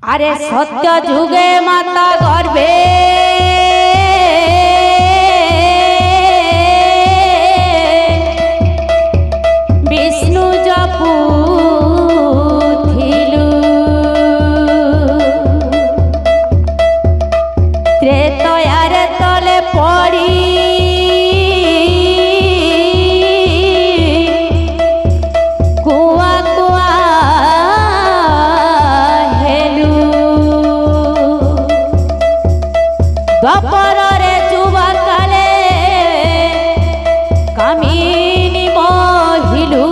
আরে সত্য যুগে মাতা গর্ভে বিষ্ণু জপুথিলু ত্রেতয়ার তলে পড়ি দ্বাপরে যুবা কালে কামিনী মহিলু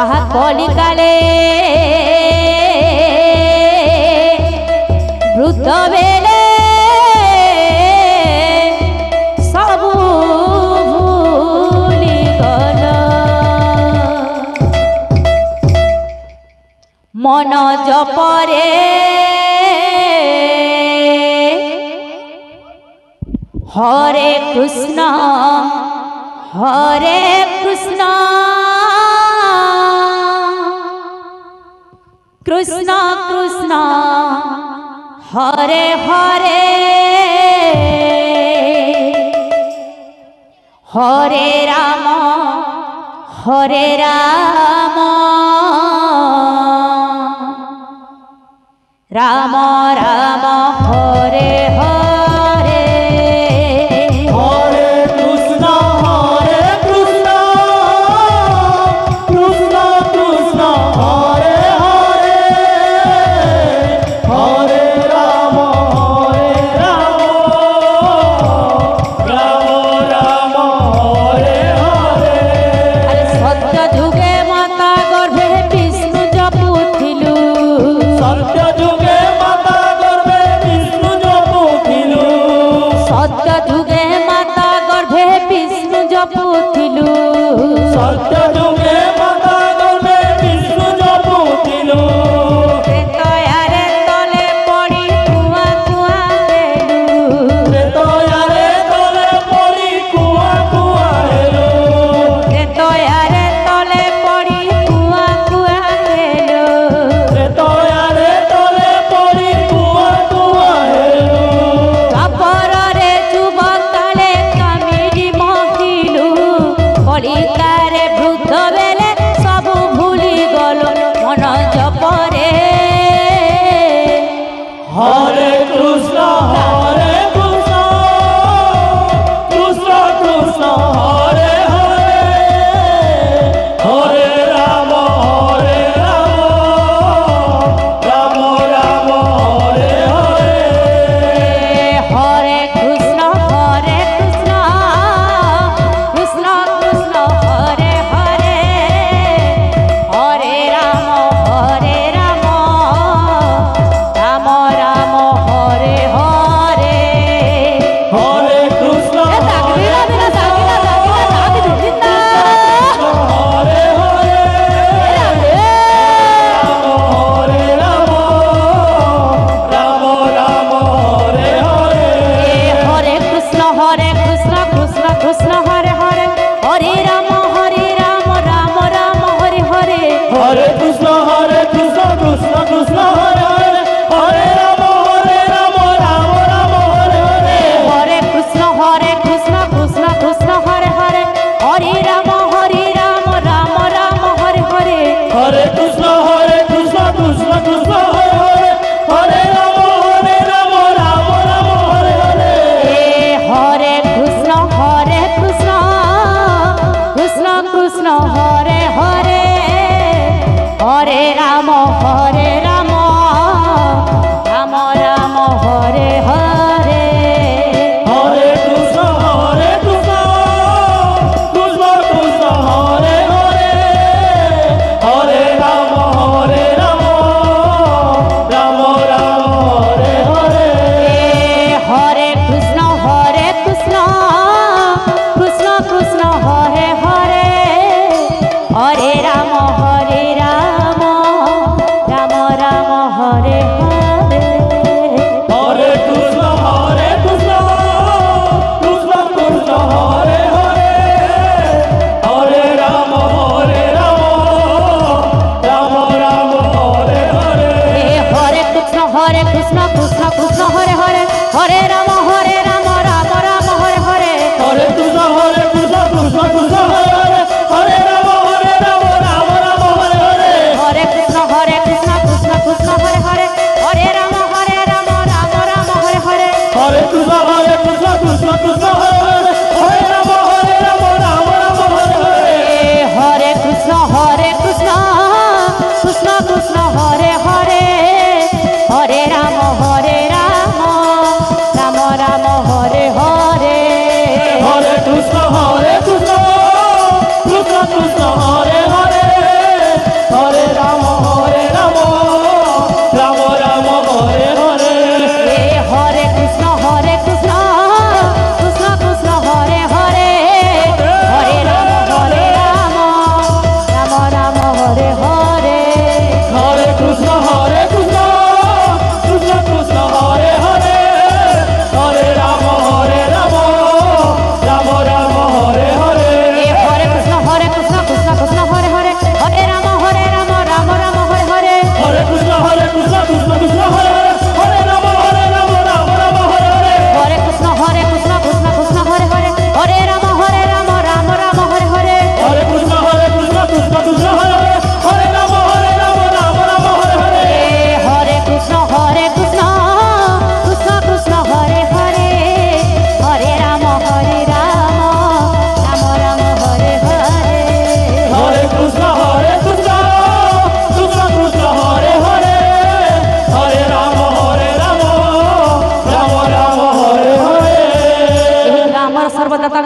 আহা কলিকালে বৃদ্ধ বেলে সবু ভুলি গল মন জপরে हरे कृष्ण कृष्ण कृष्ण हरे हरे हरे राम राम राम हरे हरे हरे राम হরে রাম রাম রাম হরে হরে এ হরে কৃষ্ণ কৃষ্ণ কৃষ্ণ হরে হরে হরে রাম রাম রাম হরে হরে হরে কৃষ্ণ কৃষ্ণ কৃষ্ণ হরে হরে হরে রাম রাম রাম হরে হরে এ হরে কৃষ্ণ কৃষ্ণ কৃষ্ণ হরে হরে হরে রাম রাম হরে হরে হরে কৃষ্ণ কৃষ্ণ কৃষ্ণ হরে হরে হরে রাম রাম হরে হরে হরে কৃষ্ণ কৃষ্ণ কৃষ্ণ হরে হরে হরে রাম রাম হরে হরে হরে কৃষ্ণ কৃষ্ণ কৃষ্ণ হরে হরে হরে রাম রাম হরে হরে এ হরে কৃষ্ণ কৃষ্ণ কৃষ্ণ হরে হরে হরে রাম রাম হরে হরে হরে কৃষ্ণ কৃষ্ণ কৃষ্ণ হরে হরে হরে রাম রাম রাম হরে হরে রাম সর্বদাতা